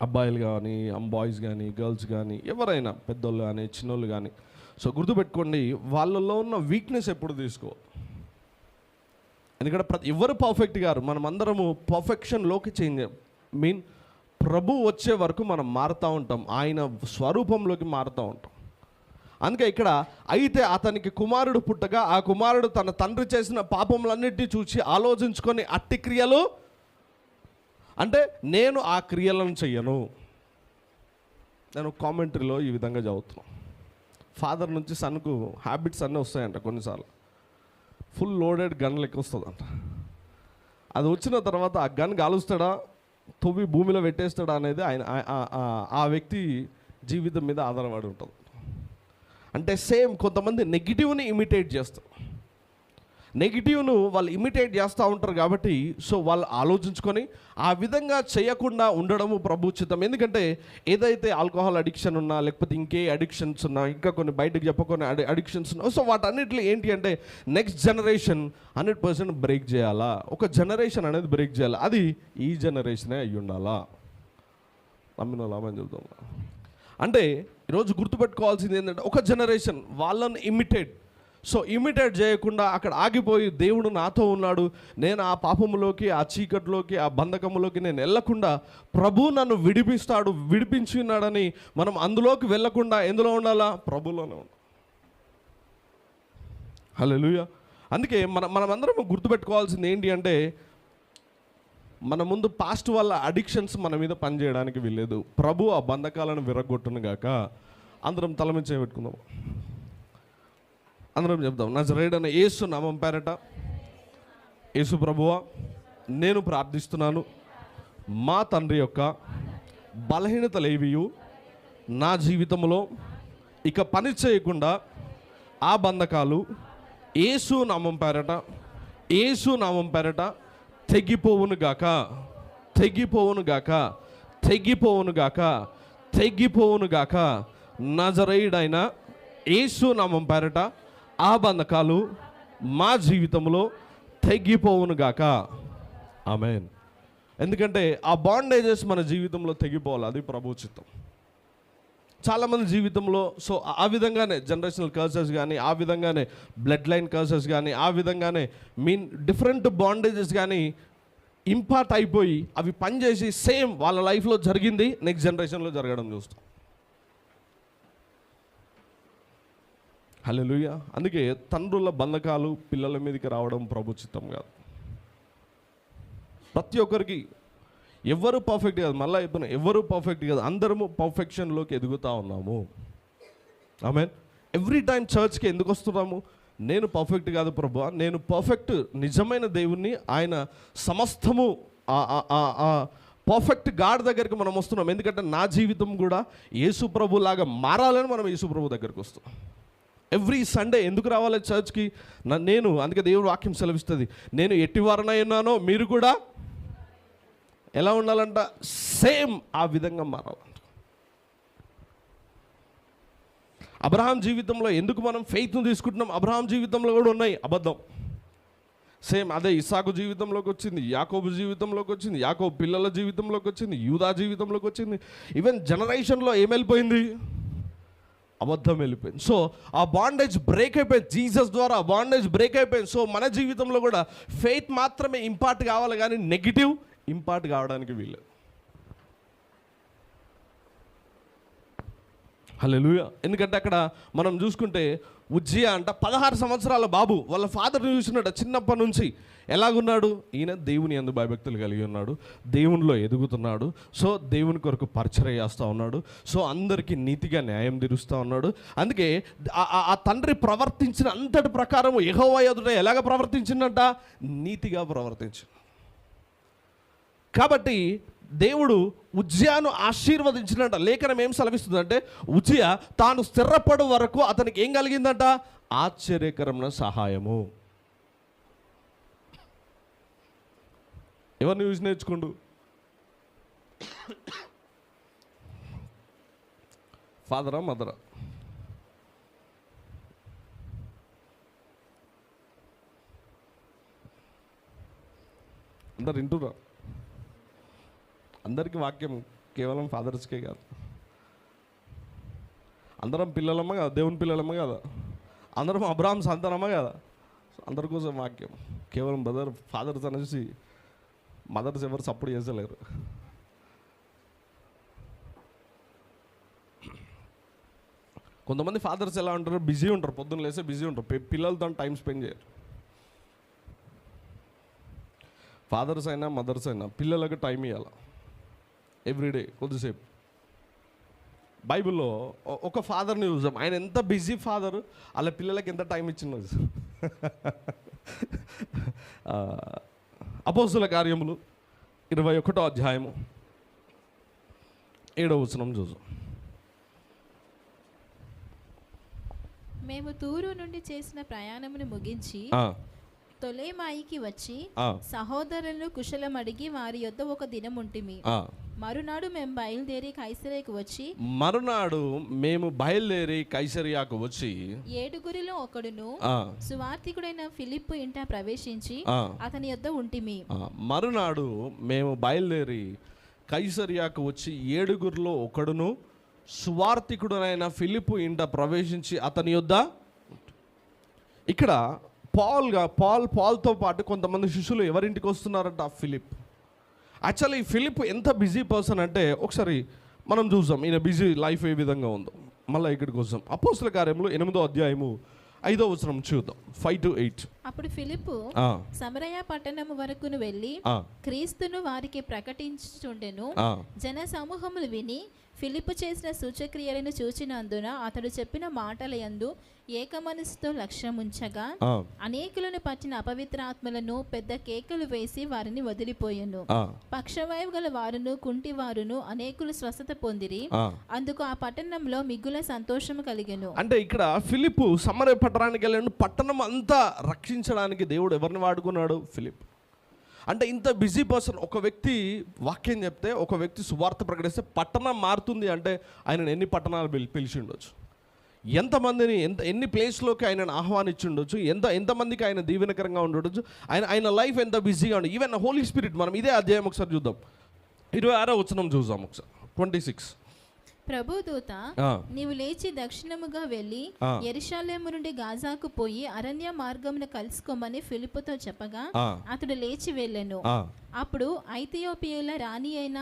అబ్బాయిలు కానీ బాయ్స్ కానీ గర్ల్స్ కానీ ఎవరైనా పెద్దోళ్ళు కానీ చిన్నోళ్ళు కానీ, సో గుర్తుపెట్టుకోండి, వాళ్ళల్లో ఉన్న వీక్నెస్ ఎప్పుడు తీసుకో. ఎందుకంటే ఎవరు పర్ఫెక్ట్ గారు, మనం అందరము పర్ఫెక్షన్లోకి చేంజ్ ప్రభు వచ్చే వరకు మనం మారుతూ ఉంటాం, ఆయన స్వరూపంలోకి మారుతూ ఉంటాం. అందుకే ఇక్కడ అయితే అతనికి కుమారుడు పుట్టగా ఆ కుమారుడు తన తండ్రి చేసిన పాపములన్నిటినీ చూసి ఆలోచించుకొని అట్టి క్రియలు, అంటే నేను ఆ క్రియలను చెయ్యను. నేను కామెంటరీలో ఈ విధంగా చదువుతున్నాను. ఫాదర్ నుంచి సన్కు హ్యాబిట్స్ అన్నీ వస్తాయంట. కొన్నిసార్లు ఫుల్ లోడెడ్ గన్ లెక్క వస్తుందంట. అది వచ్చిన తర్వాత ఆ గన్ కాలుస్తాడా, తవ్వి భూమిలో పెట్టేస్తాడా అనేది ఆయన ఆ వ్యక్తి జీవితం మీద ఆధారపడి ఉంటుంది. అంటే సేమ్ కొంతమంది నెగిటివ్ని ఇమిటేట్ చేస్తారు. నెగిటివ్ను వాళ్ళు ఇమిటేట్ చేస్తూ ఉంటారు కాబట్టి సో వాళ్ళు ఆలోచించుకొని ఆ విధంగా చేయకుండా ఉండడము ప్రభు చిత్తం. ఎందుకంటే ఏదైతే ఆల్కహాల్ అడిక్షన్ ఉన్నా, లేకపోతే ఇంకే అడిక్షన్స్ ఉన్నా, ఇంకా కొన్ని బయటకు చెప్పకొని అడిక్షన్స్ ఉన్నా, సో వాటన్నిటిలో ఏంటి అంటే నెక్స్ట్ జనరేషన్ 100% బ్రేక్ చేయాలా, ఒక జనరేషన్ అనేది బ్రేక్ చేయాలి. అది ఈ జనరేషనే అయ్యి ఉండాలా. నమ్మిన లాభం చెబుతాం. అంటే ఈరోజు గుర్తుపెట్టుకోవాల్సింది ఏంటంటే ఒక జనరేషన్ వాళ్ళని ఇమిటేట్ చేయకుండా అక్కడ ఆగిపోయి దేవుడు నాతో ఉన్నాడు, నేను ఆ పాపములోకి, ఆ చీకటిలోకి, ఆ బంధకములోకి నేను వెళ్ళకుండా ప్రభు నన్ను విడిపించి ఉన్నాడని మనం అందులోకి వెళ్ళకుండా ఎందులో ఉండాలా, ప్రభులోనే ఉండాలి. హల్లెలూయా. అందుకే మనమందరం గుర్తుపెట్టుకోవాల్సింది ఏంటి అంటే మన ముందు పాస్ట్ వల్ల అడిక్షన్స్ మన మీద పనిచేయడానికి వీల్లేదు. ప్రభు ఆ బంధకాలను విరగొట్టును గాక. అందరం తల మీద చేయబెట్టుకుందాం, అందరం చెప్దాం. నజరేయుడైన యేసు నామం పేరట, యేసు ప్రభువా నేను ప్రార్థిస్తున్నాను, మా తండ్రి యొక్క బలహీనతలేవియు నా జీవితంలో ఇక పని చేయకుండా ఆ బంధకాలు యేసు నామం పేరట తెగిపోవును గాక. నజరేయుడైన యేసు నామం పేరట ఆ బంధకాలు మా జీవితంలో తెగిపోవును గాక. ఆమేన్. ఎందుకంటే ఆ బాండేజెస్ మన జీవితంలో తెగిపోవాలి, అది ప్రభు చిత్తం. చాలామంది జీవితంలో సో ఆ విధంగానే జనరేషనల్ కర్సెస్ కానీ, ఆ విధంగానే బ్లడ్ లైన్ కర్సెస్ కానీ, ఆ విధంగానే డిఫరెంట్ బాండేజెస్ కానీ ఇంపార్ట్ అయిపోయి అవి పనిచేసి సేమ్ వాళ్ళ లైఫ్లో జరిగింది నెక్స్ట్ జనరేషన్లో జరగడం చూస్తాం. హల్లెలూయా. అందుకే తండ్రుల బంధకాలు పిల్లల మీదకి రావడం ప్రభు చిత్తం కాదు. ప్రతి ఒక్కరికి ఎవరు పర్ఫెక్ట్ కాదు, మళ్ళీ చెప్తున్నా, ఎవరు పర్ఫెక్ట్ కాదు, అందరము పర్ఫెక్షన్లోకి ఎదుగుతూ ఉన్నాము. ఆమేన్. ఎవ్రీ టైం చర్చ్కి ఎందుకు వస్తున్నాము? నేను పర్ఫెక్ట్ కాదు ప్రభువా, నేను పర్ఫెక్ట్ నిజమైన దేవుణ్ణి, ఆయన సమస్తము పర్ఫెక్ట్ గాడ్ దగ్గరికి మనం వస్తున్నాం. ఎందుకంటే నా జీవితం కూడా యేసు ప్రభు లాగా మారాలని మనం యేసు ప్రభు దగ్గరికి వస్తాం. ఎవ్రీ సండే ఎందుకు రావాలి చర్చ్కి? నేను అందుకే దేవుడు వాక్యం సెలవిస్తుంది, నేను ఎట్టివారనై ఉన్నానో మీరు కూడా ఎలా ఉండాలంట, సేమ్ ఆ విధంగా మారాలంట. అబ్రహాం జీవితంలో ఎందుకు మనం ఫెయిత్ను తీసుకుంటున్నాం? అబ్రహాం జీవితంలో కూడా ఉన్నాయి అబద్ధం. సేమ్ అదే ఇస్సాకు జీవితంలోకి వచ్చింది, యాకోబు జీవితంలోకి వచ్చింది, యాకోబు పిల్లల జీవితంలోకి వచ్చింది, యూదా జీవితంలోకి వచ్చింది. ఈవెన్ జనరేషన్లో ఏం వెళ్ళిపోయింది? అబద్ధం వెళ్ళిపోయింది. సో ఆ బాండేజ్ బ్రేక్ అయిపోయింది, జీసస్ ద్వారా ఆ బాండేజ్ బ్రేక్ అయిపోయింది. సో మన జీవితంలో కూడా ఫెయిత్ మాత్రమే ఇంపార్ట్ కావాలి, కానీ నెగిటివ్ ఇంపార్ట్ కావడానికి వీలు. హల్లెలూయా. ఎందుకంటే అక్కడ మనం చూసుకుంటే ఉజ్జియా అంట 16 సంవత్సరాల బాబు వాళ్ళ ఫాదర్ని చూసినట్టు చిన్నప్పటి నుంచి ఎలాగున్నాడు, ఈయన దేవుని యందు భయభక్తులు కలిగి ఉన్నాడు, దేవునిలో ఎదుగుతున్నాడు, సో దేవుని కొరకు పరిచర్య చేస్తూ ఉన్నాడు, సో అందరికీ నీతిగా న్యాయం తీరుస్తూ ఉన్నాడు. అందుకే ఆ తండ్రి ప్రవర్తించిన అంతటి ప్రకారం యెహోవా ఎదుట ఎలాగ ప్రవర్తించిందంట, నీతిగా ప్రవర్తించు. కాబట్టి దేవుడు ఉజ్జియాను ఆశీర్వదించినట్ట. లేఖనం ఏం సెలవిస్తుందంటే ఉజ్జియా తాను స్థిరపడు వరకు అతనికి ఏం కలిగిందంట, ఆశ్చర్యకరమైన సహాయము. ఎవరిని చూసి నేర్చుకోండు, ఫాదరా మదరా? అందరు వింటురా? అందరికీ వాక్యం కేవలం ఫాదర్స్కే కాదు, అందరం పిల్లలమ్మ కదా, దేవుని పిల్లలమ్మ కదా, అందరం అబ్రాహాం సంతానమ్మ కదా. అందరి కోసం వాక్యం కేవలం ఫాదర్స్ అనేసి మదర్స్ ఎవరు సపోర్ట్ చేసలేరు. కొంతమంది ఫాదర్స్ ఎలా ఉంటారు, బిజీ ఉంటారు, పొద్దున్న లేస్తే బిజీ ఉంటారు, పిల్లలతో టైం స్పెండ్ చేయరు. ఫాదర్స్ అయినా మదర్స్ అయినా పిల్లలకు టైం ఇవ్వాలి ఎవ్రీడే కొద్దిసేపు. బైబిల్లో ఒక ఫాదర్ని చూసాం, ఆయన ఎంత బిజీ ఫాదర్, వాళ్ళ పిల్లలకి ఎంత టైం ఇచ్చినది. అపోస్తుల కార్యములు 21వ అధ్యాయము 7వ వచనం చూసాం.
మేము తూరు నుండి చేసిన ప్రయాణమును ముగించి తొలెమాయికి వచ్చి సహోదరులను కుశలం అడిగి వారి యొద్ద ఒక దినం ఉంటిమి. మరునాడు మేము బయలుదేరి కైసరియాకు వచ్చి 7గురిలో ఒకడును సువార్తికుడైన ఫిలిప్పు ఇంట ప్రవేశించి అతని యొద్ద ఉంటిమి.
మరునాడు మేము బయలుదేరి కైసరియాకు వచ్చి 7గురిలో ఒకడును సువార్తికుడైన ఫిలిప్పు ఇంట ప్రవేశించి అతని యొద్ద. ఇక్కడ పాల్తో పాటు కొంతమంది శిష్యులు ఎవరింటికి వస్తున్నారంట, ఫిలిప్. యాక్చువల్లీ ఫిలిప్ ఎంత బిజీ పర్సన్ అంటే ఒకసారి మనం చూసాం ఈయన బిజీ లైఫ్ ఏ విధంగా ఉందో. మళ్ళీ ఇక్కడికి వస్తాం. అపోస్తుల కార్యములు 8వ అధ్యాయము 5వ వచనం చూద్దాం, 5-8.
అప్పుడు ఫిలిప్పు సమరయ పట్టణము వరకును వెళ్ళి క్రీస్తును వారికి ప్రకటించుచుండెను. జన సమూహములు విని ఫిలిప్పు చేసిన సూచక్రియలను చూచినందున అతడు చెప్పిన మాటల యందు ఏక మనసుతో లక్ష్యముంచగా అనేకులను పట్టిన అపవిత్రాత్మలను పెద్ద కేకలు వేసి వారిని వదిలిపోయెను. పక్షవాయువు గల వారును కుంటి వారును అనేకులు స్వస్థత పొందిరి. అందుకు ఆ పట్టణంలో మిగుల సంతోషము కలిగెను.
అంటే ఇక్కడ ఫిలిప్పు సమరయ పట్టణానికి వెళ్ళాడు. పట్టణం అంతా రక్షించడానికి దేవుడు ఎవరిని వాడుకున్నాడు, ఫిలిప్. అంటే ఇంత బిజీ పర్సన్, ఒక వ్యక్తి వాక్యం చెప్తే, ఒక వ్యక్తి సువార్త ప్రకటిస్తే పట్టణం మారుతుంది అంటే ఆయన ఎన్ని పట్టణాలు పిలిచి ఉండొచ్చు, ఎంతమందిని ఎన్ని ప్లేస్లోకి ఆయనను ఆహ్వానించి ఉండొచ్చు, ఎంతమందికి ఆయన దీవెనకరంగా ఉండొచ్చు, ఆయన లైఫ్ ఎంత బిజీగా ఉండదు. ఈవెన్ హోలీ స్పిరిట్, మనం ఇదే అధ్యాయం ఒకసారి చూద్దాం, 26వ వచనం చూద్దాం ఒకసారి, 26.
ప్రభుదూత నీవు లేచి దక్షిణముగా వెళ్ళి యెరూషలేము నుండి గాజాకు పోయి అరణ్య మార్గమున కలుసుకోమని ఫిలిప్పుతో చెప్పగా అతడు లేచి వెళ్ళెను. అప్పుడు ఐథియోపియాల రాణి అయిన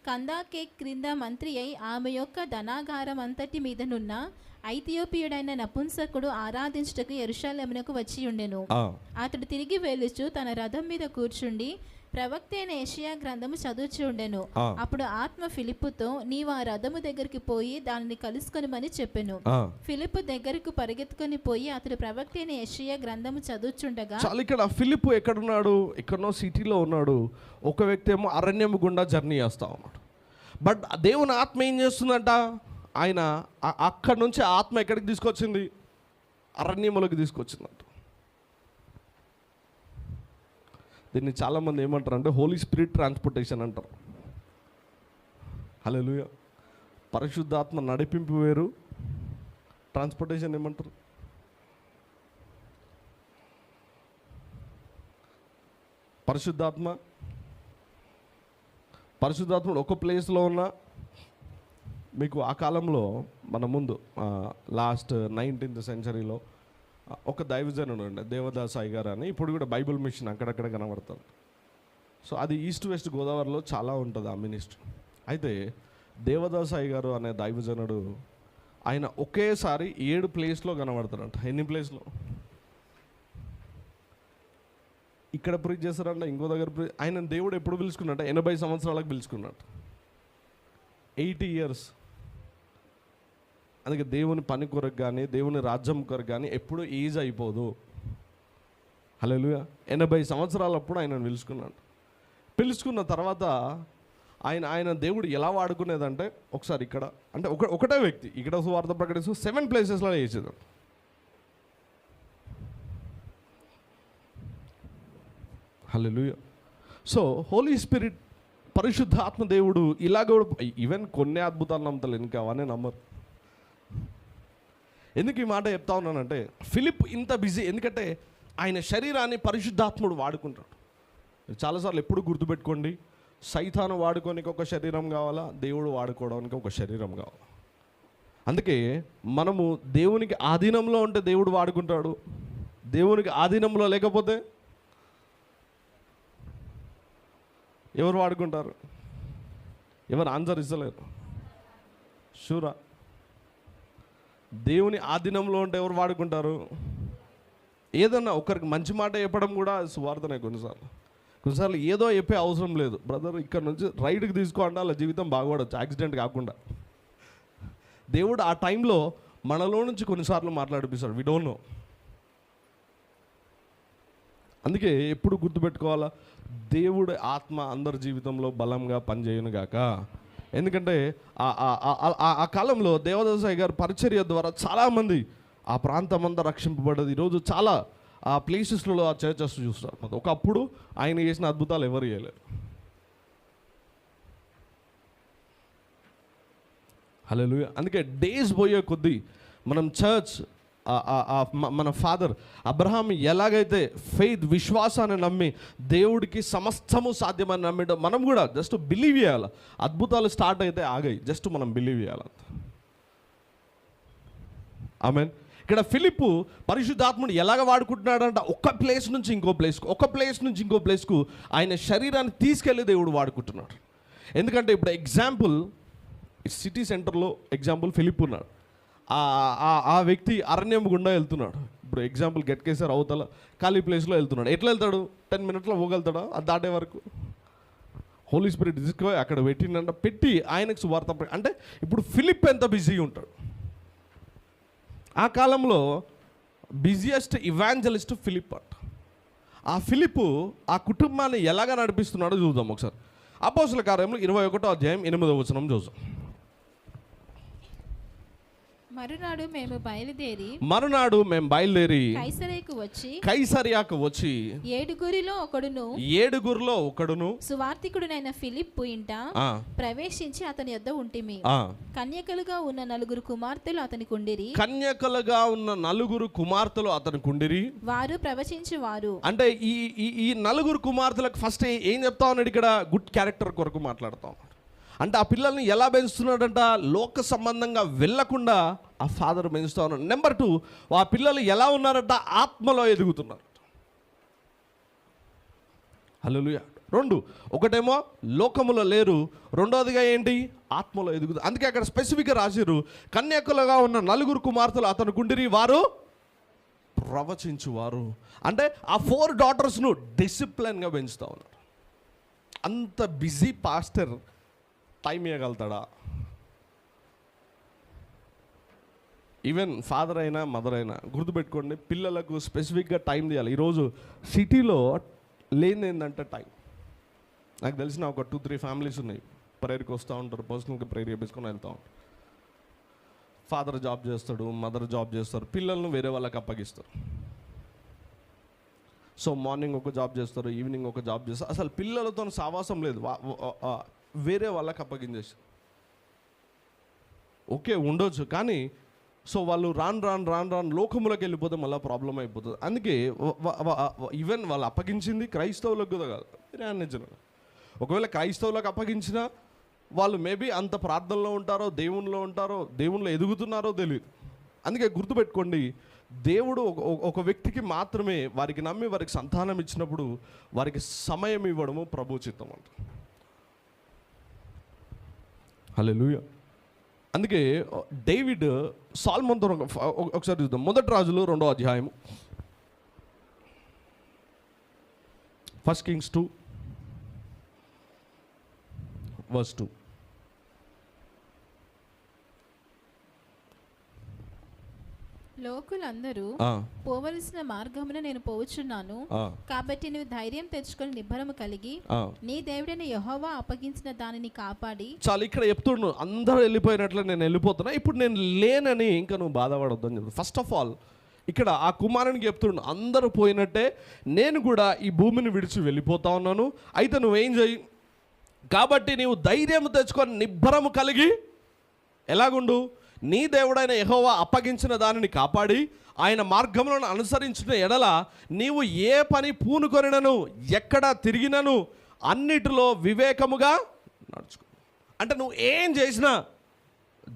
కందాకే క్రింద మంత్రి అయి ఆమె యొక్క ధనాగారం అంతటి మీదనున్న ఐథియోపియుడైన నపుంసకుడు ఆరాధించుటకు యెరూషలేమునకు వచ్చి ఉండెను. అతడు తిరిగి వెళ్ళుచు తన రథం మీద కూర్చుండి ప్రవక్త అయిన యెషయా గ్రంథము చదువుచు ఉండెను. అప్పుడు ఆత్మ ఫిలిప్పుతో నీవు ఆ రథము దగ్గరికి పోయి దానిని కలుసుకొనిమని చెప్పెను. ఫిలిప్పు దగ్గరకు పరిగెత్తుకొని పోయి అతడు ప్రవక్త అయిన యెషయా గ్రంథము చదువుచుండగా.
ఇక్కడ ఫిలిప్పు ఎక్కడున్నాడు, ఎక్కడనో సిటీలో ఉన్నాడు. ఒక వ్యక్తి ఏమో అరణ్యము గుండా జర్నీ చేస్తా ఉన్నాడు. బట్ దేవుని ఆత్మ ఏం చేస్తుందంట, ఆయన అక్కడి నుంచి ఆత్మ ఎక్కడికి తీసుకొచ్చింది, అరణ్యములోకి తీసుకొచ్చిందంట. దీన్ని చాలామంది ఏమంటారు అంటే హోలీ స్పిరిట్ ట్రాన్స్పోర్టేషన్ అంటారు. హల్లెలూయా. పరిశుద్ధాత్మ నడిపింపు వేరు, ట్రాన్స్పోర్టేషన్ ఏమంటారు? పరిశుద్ధాత్ముడు ఒక ప్లేస్లో ఉన్న, మీకు ఆ కాలంలో మన ముందు లాస్ట్ 19th సెంచరీలో ఒక దైవజనుడు ఉండే దేవదాసాయి గారు అని, ఇప్పుడు కూడా బైబిల్ మిషన్ అక్కడక్కడ కనబడతారు. సో అది ఈస్ట్ వెస్ట్ గోదావరిలో చాలా ఉంటుంది ఆ మినిస్ట్రీ. అయితే దేవదాసాయి గారు అనే దైవజనుడు ఆయన ఒకేసారి 7 ప్లేస్లో కనబడతాడంట. ఎన్ని ప్లేస్లో? ఇక్కడ ప్రీచ్ చేస్తారంట, ఇంకో దగ్గర ఆయన దేవుడు ఎప్పుడు పిలుచుకున్నట్ట? 80 సంవత్సరాలకు పిలుచుకున్నట్టు, 80 years. అందుకే దేవుని పని కొరకు కానీ దేవుని రాజ్యం కొరకు కానీ ఎప్పుడు ఏజ్ అయిపోదు. హల్లెలూయా. 80 సంవత్సరాలప్పుడు ఆయన పిలుచుకున్నాడు. పిలుచుకున్న తర్వాత ఆయన దేవుడు ఎలా వాడుకునేదంటే, ఒకసారి ఇక్కడ అంటే ఒకటే వ్యక్తి ఇక్కడ సువార్త ప్రకటిస్తూ 7 ప్లేసెస్లో చేసేది. హల్లెలూయా. సో హోలీ స్పిరిట్, పరిశుద్ధాత్మ దేవుడు ఇలాగ కూడా ఈవెన్ కొన్ని అద్భుతాలు నమ్ముతారు, ఇంకా అవన్నీ నమ్మరు. ఎందుకు ఈ మాట చెప్తా ఉన్నానంటే, ఫిలిప్ ఇంత బిజీ, ఎందుకంటే ఆయన శరీరాన్ని పరిశుద్ధాత్ముడు వాడుకుంటాడు. చాలాసార్లు ఎప్పుడు గుర్తుపెట్టుకోండి, సైతాను వాడుకోనికి ఒక శరీరం కావాలా, దేవుడు వాడుకోవడానికి ఒక శరీరం కావాలా. అందుకే మనము దేవునికి ఆధీనంలో ఉంటే దేవుడు వాడుకుంటాడు, దేవునికి ఆధీనంలో లేకపోతే ఎవరు వాడుకుంటారు? ఎవరు ఆన్సర్ ఇస్తలేరు? షూరా? దేవుని ఆధీనంలో ఉంటే ఎవరు వాడుకుంటారు? ఏదన్నా ఒకరికి మంచి మాట చెప్పడం కూడా సువార్తనే. కొన్నిసార్లు ఏదో చెప్పే అవసరం లేదు. బ్రదర్ ఇక్కడ నుంచి రైట్కి తీసుకోండి, అలా జీవితం బాగుపడవచ్చు, యాక్సిడెంట్ కాకుండా. దేవుడు ఆ టైంలో మనలో నుంచి కొన్నిసార్లు మాట్లాడిపిస్తాడు, వి డోంట్ నో. అందుకే ఎప్పుడు గుర్తుపెట్టుకోవాలా, దేవుడి ఆత్మ అందరి జీవితంలో బలంగా పనిచేయను గాక. ఎందుకంటే ఆ కాలంలో దేవదాసాయి గారి పరిచర్య ద్వారా చాలామంది ఆ ప్రాంతం అంతా రక్షింపబడ్డది. ఈరోజు చాలా ఆ ప్లేసెస్లో ఆ చర్చెస్ చూస్తారు. ఒకప్పుడు ఆయన చేసిన అద్భుతాలు ఎవరు చేయలేరు. హల్లెలూయా. అందుకే డేస్ పోయే కొద్దీ మనం చర్చ్, మన ఫాదర్ అబ్రహాం ఎలాగైతే ఫెయిత్, విశ్వాసాన్ని నమ్మి దేవుడికి సమస్తము సాధ్యమని నమ్మిడో, మనం కూడా జస్ట్ బిలీవ్ చేయాలి. అద్భుతాలు స్టార్ట్ అయితే ఆగాయి, జస్ట్ మనం బిలీవ్ చేయాలంత. ఆమేన్. ఇక్కడ ఫిలిప్పు పరిశుద్ధాత్ముడు ఎలాగ వాడుకుంటున్నాడంట, ఒక ప్లేస్ నుంచి ఇంకో ప్లేస్కు, ఒక ప్లేస్ నుంచి ఇంకో ప్లేస్కు ఆయన శరీరాన్ని తీసుకెళ్ళి దేవుడు వాడుకుంటున్నాడు. ఎందుకంటే ఇప్పుడు ఎగ్జాంపుల్ సిటీ సెంటర్లో ఎగ్జాంపుల్ ఫిలిప్ ఉన్నాడు. ఆ వ్యక్తి అరణ్యం గుండా వెళ్తున్నాడు. ఇప్పుడు ఎగ్జాంపుల్ గట్కేసారి అవతల ఖాళీ ప్లేస్లో వెళ్తున్నాడు. ఎట్లా వెళ్తాడు? 10 minutesలో పోగలుగుతాడా? అది దాటే వరకు హోలీ స్పిరిట్ తీసుకుపోయి అక్కడ పెట్టిండంట. పెట్టి ఆయనకు సువార్త, అంటే ఇప్పుడు ఫిలిప్ ఎంత బిజీగా ఉంటాడు. ఆ కాలంలో బిజియెస్ట్ ఇవాంజలిస్ట్ ఫిలిప్ అంట. ఆ ఫిలిప్ ఆ కుటుంబాన్ని ఎలాగ నడిపిస్తున్నాడో చూద్దాం ఒకసారి. అపోస్తల కార్యములు 21వ అధ్యాయం 8వ వచనం చూద్దాం.
మరునాడు మేము
బయలుదేరి కైసరియాకు వచ్చి
7గురిలో ఒకడును సువార్తికుడునైన ఫిలిప్పు ఇంట ప్రవేశించి అతని యొద్ద ఉంటిమి. కన్యకలుగా ఉన్న 4 కుమార్తెలు అతనికి ఉండిరి. వారు ప్రవచించువారు.
అంటే ఈ 4 కుమార్తెలకు ఫస్ట్ ఏం చెప్తా ఉన్నాడు ఇక్కడ? గుడ్ క్యారెక్టర్ కొరకు మాట్లాడుతాం. అంటే ఆ పిల్లల్ని ఎలా పెంచుతున్నాడంట? లోక సంబంధంగా వెళ్ళకుండా ఆ ఫాదర్ పెంచుతా ఉన్నాడు. నెంబర్ 2, ఆ పిల్లలు ఎలా ఉన్నారంట? ఆత్మలో ఎదుగుతున్నారు. హల్లెలూయా. 2, ఒకటేమో లోకములో లేరు, రెండోదిగా ఏంటి? ఆత్మలో ఎదుగుతారు. అందుకే అక్కడ స్పెసిఫిక్గా రాసిరు, కన్యకులుగా ఉన్న 4 కుమార్తెలు అతనికి ఉండిరి, వారు ప్రవచించువారు. అంటే ఆ 4 డాటర్స్ను డిసిప్లిన్గా పెంచుతా ఉన్నారు. అంత బిజీ పాస్టర్ టైం ఇవ్వగలుగుతాడా? ఈవెన్ ఫాదర్ అయినా మదర్ అయినా గుర్తుపెట్టుకోండి, పిల్లలకు స్పెసిఫిక్గా టైం తీయాలి. ఈరోజు సిటీలో లేని ఏంటంటే టైం. నాకు తెలిసిన ఒక 2-3 ఫ్యామిలీస్ ఉన్నాయి, ప్రేయర్కి వస్తూ ఉంటారు, పర్సనల్గా ప్రేయర్ చేపించుకొని వెళ్తూ ఉంటారు. ఫాదర్ జాబ్ చేస్తాడు, మదర్ జాబ్ చేస్తారు, పిల్లలను వేరే వాళ్ళకి అప్పగిస్తారు. సో మార్నింగ్ ఒక జాబ్ చేస్తారు, ఈవినింగ్ ఒక జాబ్ చేస్తారు. అసలు పిల్లలతో సావాసం లేదు, వేరే వాళ్ళకి అప్పగించేసి. ఓకే ఉండొచ్చు, కానీ సో వాళ్ళు రాను లోకములకు వెళ్ళిపోతే మళ్ళీ ప్రాబ్లం అయిపోతుంది. అందుకే ఈవెన్ వాళ్ళు అప్పగించింది క్రైస్తవులకు కూడా కాదు, వేరే అన్నిజన. ఒకవేళ క్రైస్తవులకు అప్పగించినా వాళ్ళు మేబీ అంత ప్రార్థనలో ఉంటారో, దేవునిలో ఎదుగుతున్నారో తెలియదు. అందుకే గుర్తుపెట్టుకోండి, దేవుడు ఒక వ్యక్తికి మాత్రమే వారికి నమ్మి వారికి సంతానం ఇచ్చినప్పుడు వారికి సమయం ఇవ్వడము ప్రభు చిత్తం అంట. హల్లెలూయా. అందుకే డేవిడ్ సాల్మోన్తో ఒకసారి చూద్దాం. 1 రాజులు 2వ అధ్యాయం, 1 Kings 2:2.
లోకులందరూ పోవలసిన మార్గమున నేను పోవచ్చున్నాను, కాబట్టి నువ్వు ధైర్యం తెచ్చుకొని నిబ్బరము కలిగి నీ దేవుడైన యెహోవా అప్పగించిన దానిని కాపాడి.
చాలు, ఇక్కడ చెప్తున్నాను అందరూ వెళ్ళిపోయినట్లు నేను వెళ్ళిపోతున్నా, ఇప్పుడు నేను లేనని ఇంకా నువ్వు బాధపడొద్దని చెప్తాను. ఫస్ట్ ఆఫ్ ఆల్ ఇక్కడ ఆ కుమారునికి చెప్తున్నాను, అందరూ పోయినట్టే నేను కూడా ఈ భూమిని విడిచి వెళ్ళిపోతా ఉన్నాను, అయితే నువ్వేం చేయి, కాబట్టి నీవు ధైర్యం తెచ్చుకొని నిబ్బరము కలిగి ఎలాగుండు, నీ దేవుడైన యెహోవా అప్పగించిన దానిని కాపాడి ఆయన మార్గములను అనుసరించిన ఎడల నీవు ఏ పని పూనుకొనినను ఎక్కడ తిరిగినను అన్నిటిలో వివేకముగా నడుచుకో. అంటే నువ్వు ఏం చేసినా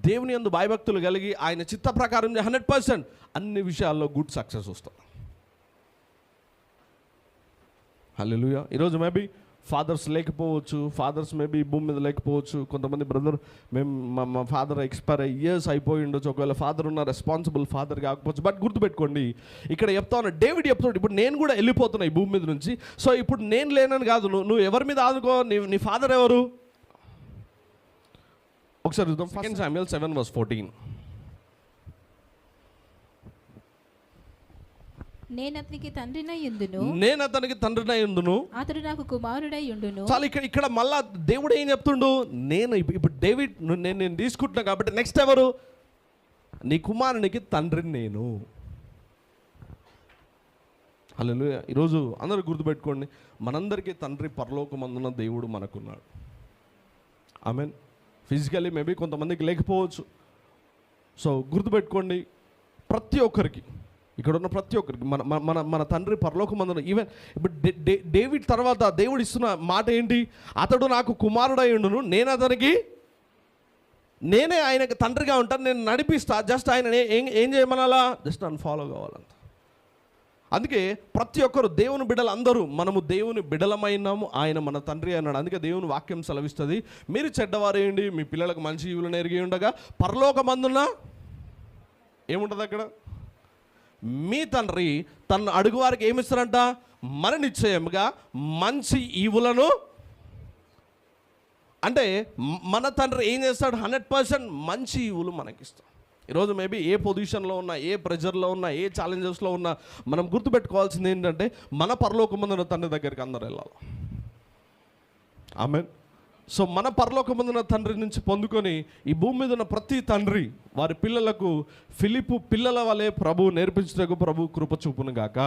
దేవుని యందు భయభక్తులు కలిగి ఆయన చిత్త ప్రకారం 100% అన్ని విషయాల్లో గుడ్ సక్సెస్ వస్తాం. హల్లెలూయా. ఈరోజు మేబీ ఫాదర్స్ లేకపోవచ్చు, ఫాదర్స్ మేబీ భూమి మీద లేకపోవచ్చు. కొంతమంది బ్రదర్ మేము మా ఫాదర్ ఎక్స్పైర్ ఇయర్స్ అయిపోయి ఉండొచ్చు, ఒకవేళ ఫాదర్ ఉన్న రెస్పాన్సిబుల్ ఫాదర్ కాకపోవచ్చు. బట్ గుర్తుపెట్టుకోండి, ఇక్కడ చెప్తా ఉన్నా, డేవిడ్ చెప్తాడు, ఇప్పుడు నేను కూడా వెళ్ళిపోతున్నా ఈ భూమి మీద నుంచి. సో ఇప్పుడు నేను లేనని కాదు, నువ్వు ఎవరి మీద ఆదుకో, నీ ఫాదర్ ఎవరు? ఒకసారి చూద్దాం. 2 Samuel 7:14.
నేను అతనికి తండ్రినై ఉండును, అతడు నాకు కుమారుడై ఉండును.
చాలా ఇక్కడ మళ్ళా దేవుడు ఏం చెప్తుండు, నేను ఇప్పుడు డేవిడ్ నేను తీసుకుంటున్నా కాబట్టి నెక్స్ట్ ఎవరు? నీ కుమారునికి తండ్రిని నేను. హల్లెలూయా. ఈరోజు అందరూ గుర్తుపెట్టుకోండి, మనందరికీ తండ్రి పరలోకమందున దేవుడు మనకున్నాడు. ఆమేన్. ఫిజికల్లీ మేబీ కొంతమందికి లేకపోవచ్చు. సో గుర్తుపెట్టుకోండి, ప్రతి ఒక్కరికి, ఇక్కడ ఉన్న ప్రతి ఒక్కరికి మన మన మన తండ్రి పరలోకమందున. ఈవెన్ ఇప్పుడు డేవిడ్ తర్వాత దేవుడు ఇస్తున్న మాట ఏంటి? అతడు నాకు కుమారుడై ఉండును, నేనే ఆయనకు తండ్రిగా ఉంటాను, నేను నడిపిస్తా, జస్ట్ ఆయన ఏం చేయమనాలా? జస్ట్ నన్ను ఫాలో కావాలంట. అందుకే ప్రతి ఒక్కరు దేవుని బిడ్డలు అందరూ మనము దేవుని బిడ్డలమైనాము, ఆయన మన తండ్రి అన్నాడు. అందుకే దేవుని వాక్యం సెలవిస్తుంది, మీరు చెడ్డవారేయండి, మీ పిల్లలకు మంచి ఈవులను ఎరిగి ఉండగా పరలోకమందున ఏముంటుంది అక్కడ? మీ తండ్రి తన అడుగు వారికి ఏమిస్తారంట? మన నిశ్చయముగా మంచి ఈవులను. అంటే మన తండ్రి ఏం చేస్తాడు? 100% మంచి ఈవులు మనకిస్తాం. ఈరోజు మేబీ ఏ పొజిషన్లో ఉన్నా, ఏ ప్రెజర్లో ఉన్నా, ఏ ఛాలెంజెస్లో ఉన్నా, మనం గుర్తుపెట్టుకోవాల్సింది ఏంటంటే మన పరలోకమందున తండ్రి దగ్గరికి అందరూ వెళ్ళాలి. ఆమేన్. సో మన పరలోకమందున తండ్రి నుంచి పొందుకొని ఈ భూమి మీద ఉన్న ప్రతి తండ్రి వారి పిల్లలకు ఫిలిప్పు పిల్లల వలె ప్రభు నేర్పించటకు ప్రభు కృప చూపును గాక.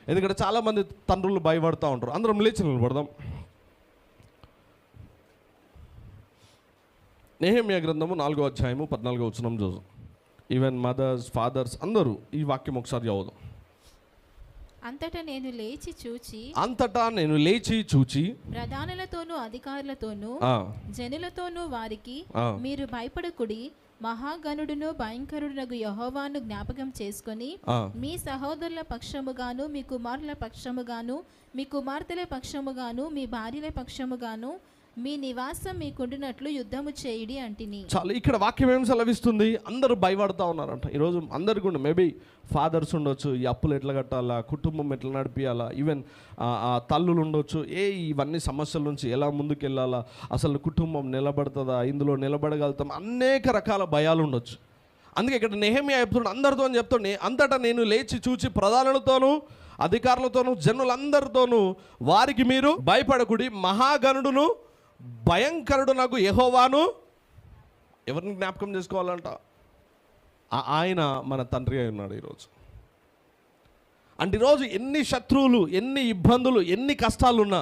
ఎందుకంటే చాలామంది తండ్రులు భయపడుతూ ఉంటారు. అందరం లేచి నిలబడదాం. నెహెమ్యా గ్రంథము 4వ అధ్యాయము 14వ వచనం చూద్దాం. ఈవెన్ మదర్స్, ఫాదర్స్ అందరూ ఈ వాక్యం ఒకసారి చదువుదాం.
అంతటా నేను లేచి చూచి ప్రధానులతోనూ అధికారులతోనూ జనులతోనూ వారికి, మీరు భయపడకుడి, మహాగణుడును భయంకరుడునగు యెహోవాను జ్ఞాపకం చేసుకొని మీ సహోదరుల పక్షముగాను, మీ కుమారుల పక్షముగాను, మీ కుమార్తెల పక్షముగాను, మీ భార్యల పక్షముగాను మీ నివాసం మీకుండినట్లు యుద్ధము చేయుడి అంటిని. చాలా ఇక్కడ వాక్యం ఏం సెలవిస్తుంది? అందరూ భయపడతా ఉన్నారంట. ఈరోజు అందరు కూడా మేబీ ఫాదర్స్ ఉండొచ్చు, ఈ అప్పులు ఎట్లా కట్టాలా, కుటుంబం ఎట్లా నడిపియాలా, ఈవెన్ తల్లులు ఉండొచ్చు, ఇవన్నీ సమస్యల నుంచి ఎలా ముందుకు వెళ్ళాలా, అసలు కుటుంబం నిలబడుతుందా, ఇందులో నిలబడగలుగుతాం, అనేక రకాల భయాలు ఉండొచ్చు. అందుకే ఇక్కడ నెహెమ్యా చెప్తున్నాడు, అందరితో అని చెప్తుండే, అంతటా నేను లేచి చూచి ప్రధానులతోనూ అధికారులతోనూ జనులందరితోనూ వారికి, మీరు భయపడకుడి, మహాగణుడును భయంకరుడు నాకు యెహోవాను. ఎవరిని జ్ఞాపకం చేసుకోవాలంట? ఆయన మన తండ్రి అయి ఉన్నాడు ఈరోజు. అంటే ఈరోజు ఎన్ని శత్రువులు, ఎన్ని ఇబ్బందులు, ఎన్ని కష్టాలు ఉన్నా,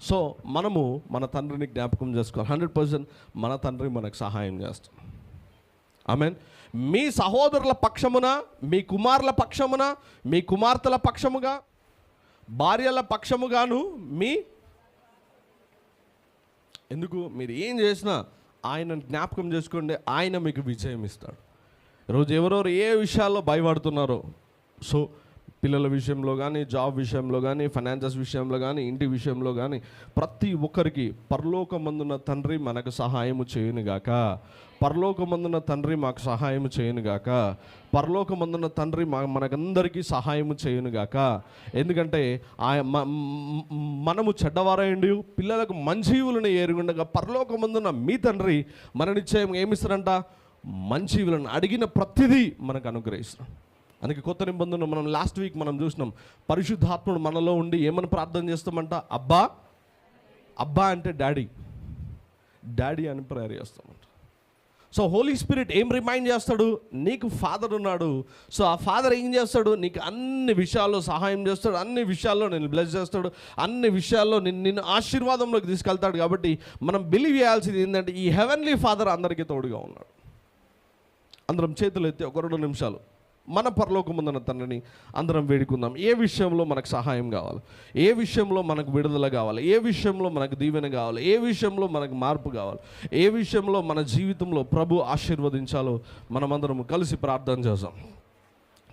సో మనము మన తండ్రిని జ్ఞాపకం చేసుకోవాలి. 100% మన తండ్రి మనకు సహాయం చేస్తాం. ఆమేన్. మీ సహోదరుల పక్షమున, మీ కుమారుల పక్షమున, మీ కుమార్తెల పక్షముగా, భార్యల పక్షముగాను, ఎందుకు మీరు ఏం చేసినా ఆయన జ్ఞాపకం చేసుకోండి, ఆయన మీకు విజయం ఇస్తాడు. ఈరోజు ఎవరెవరు ఏ విషయాల్లో భయపడుతున్నారో, సో
పిల్లల విషయంలో కానీ, జాబ్ విషయంలో కానీ, ఫైనాన్సెస్ విషయంలో కానీ, ఇంటి విషయంలో కానీ ప్రతి ఒక్కరికి పరలోకమందున్న తండ్రి మనకు సహాయము చేయునుగాక. పరలోకమందున్న తండ్రి మాకు సహాయము చేయునుగాక. పరలోకమందున్న తండ్రి మనకందరికీ సహాయము చేయునుగాక. ఎందుకంటే మనము చెడ్డవారైండి పిల్లలకు మంచీవులను ఏరుగుండగా పరలోకమందున్న మీ తండ్రి మన నిశ్చయం ఏమిస్తారంట? మంచీవులను అడిగిన ప్రతిదీ మనకు అనుగ్రహిస్తాం. అందుకే కొత్త నిబంధనలు మనం లాస్ట్ వీక్ మనం చూసినాం. పరిశుద్ధాత్ముడు మనలో ఉండి ఏమని ప్రార్థన చేస్తామంట? అబ్బా. అబ్బా అంటే డాడీ, డాడీ అని ప్రేయర్ చేస్తామంట. సో హోలీ స్పిరిట్ ఏం రిమైండ్ చేస్తాడు? నీకు ఫాదర్ ఉన్నాడు. సో ఆ ఫాదర్ ఏం చేస్తాడు? నీకు అన్ని విషయాల్లో సహాయం చేస్తాడు, అన్ని విషయాల్లో నేను బ్లెస్ చేస్తాడు, అన్ని విషయాల్లో నిన్ను ఆశీర్వాదంలోకి తీసుకెళ్తాడు. కాబట్టి మనం బిలీవ్ చేయాల్సింది ఏంటంటే ఈ హెవెన్లీ ఫాదర్ అందరికీ తోడుగా ఉన్నాడు. అందరం చేతులు ఎత్తి ఒక 2 నిమిషాలు మన పరలోకమందున్న తండ్రిని అందరం వేడుకుందాం. ఏ విషయంలో మనకు సహాయం కావాలి, ఏ విషయంలో మనకు విడుదల కావాలి, ఏ విషయంలో మనకు దీవెన కావాలి, ఏ విషయంలో మనకు మార్పు కావాలి, ఏ విషయంలో మన జీవితంలో ప్రభు ఆశీర్వదించాలో మనమందరం కలిసి ప్రార్థన చేద్దాం.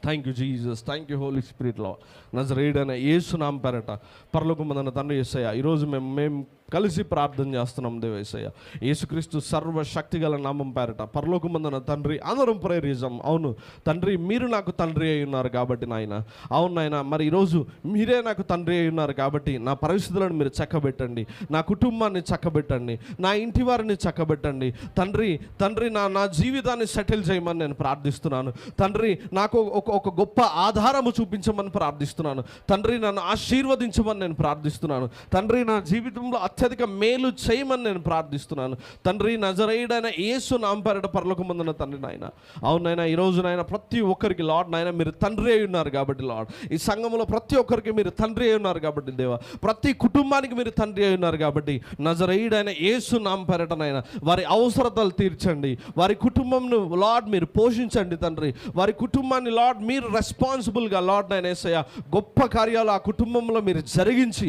Thank you Jesus, thank you holy స్పిరిట్లో నజరేయుడైన యేసు నామం పేరట పరలోకమందున్న తండ్రి యేసయ్య, ఈరోజు మేము కలిసి ప్రార్థన చేస్తున్నాం. దేవ యేసయ్య, యేసుక్రీస్తు సర్వశక్తిగల నామం పేరట పరలోకమందున్న తండ్రి అందరం ప్రేయర్ చేద్దాం. అవును తండ్రి, మీరు నాకు తండ్రి అయి ఉన్నారు కాబట్టి నాయన, అవును నాయన, మరి ఈరోజు మీరే నాకు తండ్రి అయి ఉన్నారు కాబట్టి నా పరిస్థితులను మీరు చక్కబెట్టండి, నా కుటుంబాన్ని చక్కబెట్టండి, నా ఇంటి వారిని చక్కబెట్టండి తండ్రి. తండ్రి నా జీవితాన్ని సెటిల్ చేయమని నేను ప్రార్థిస్తున్నాను తండ్రి. నాకు ఒక గొప్ప ఆధారము చూపించమని ప్రార్థిస్తున్నాను తండ్రి. నన్ను ఆశీర్వదించమని నేను ప్రార్థిస్తున్నాను తండ్రి. నా జీవితంలో అత్యధిక మేలు చేయమని నేను ప్రార్థిస్తున్నాను తండ్రి. నజరేయుడైన యేసు నామం పేరట పరలోకమందున్న తండ్రి నాయన, అవునైనా ఈరోజు నాయన ప్రతి ఒక్కరికి లార్డ్ నాయన మీరు తండ్రి అయి ఉన్నారు కాబట్టి లార్డ్, ఈ సంఘంలో ప్రతి ఒక్కరికి మీరు తండ్రి అయి ఉన్నారు కాబట్టి దేవా, ప్రతి కుటుంబానికి మీరు తండ్రి అయి ఉన్నారు కాబట్టి నజరేయుడైన యేసు నామం పేరట నాయన వారి అవసరతలు తీర్చండి, వారి కుటుంబంను లార్డ్ మీరు పోషించండి తండ్రి. వారి కుటుంబాన్ని లార్డ్ మీరు రెస్పాన్సిబుల్గా లార్డ్ నాయన యేసయ్య గొప్ప కార్యాలు ఆ కుటుంబంలో మీరు జరిగించి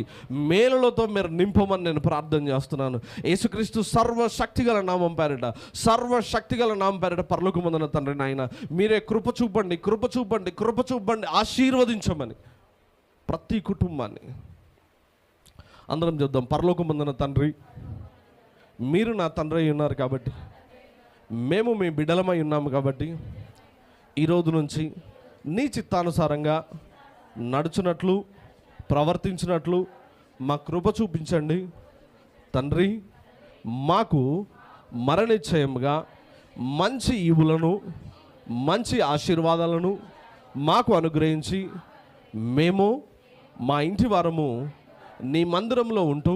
మేలులతో మీరు నింపమని నేను ప్రార్థన చేస్తున్నాను. యేసుక్రీస్తు సర్వశక్తిగల నామం పేరట, సర్వశక్తిగల నామం పేరట పరలోకమందున్న తండ్రి నాయన మీరే కృప చూపండి, కృప చూపండి, కృప చూపండి, ఆశీర్వదించమని ప్రతి కుటుంబాన్ని అందరం చెప్దాం. పరలోకమందున్న తండ్రి, మీరు నా తండ్రి అయి ఉన్నారు కాబట్టి, మేము మీ బిడ్డలమై ఉన్నాము కాబట్టి ఈరోజు నుంచి నీ చిత్తానుసారంగా నడుచున్నట్లు ప్రవర్తించినట్లు మా కృప చూపించండి తండ్రి. మాకు మరణనిశ్చయంగా మంచి ఈవులను, మంచి ఆశీర్వాదాలను మాకు అనుగ్రహించి మేము మా ఇంటి వారము నీ మందిరంలో ఉంటూ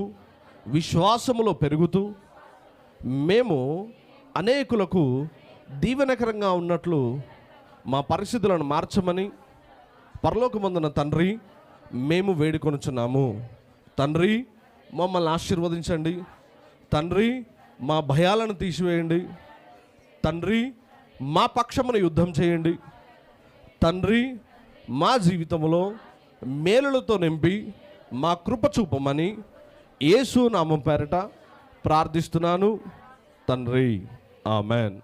విశ్వాసములో పెరుగుతూ మేము అనేకులకు దీవెనకరంగా ఉన్నట్లు మా పరిస్థితులను మార్చమని పరలోకమందున్న తండ్రి మేము వేడుకొనుచున్నాము తండ్రి. మమ్మల్ని ఆశీర్వదించండి తండ్రి, మా భయాలను తీసివేయండి తండ్రి, మా పక్షమున యుద్ధం చేయండి తండ్రి. మా జీవితంలో మేలులతో నింపి మా కృప చూపమని యేసు నామం పేరట ప్రార్థిస్తున్నాను తండ్రి. ఆమెన్.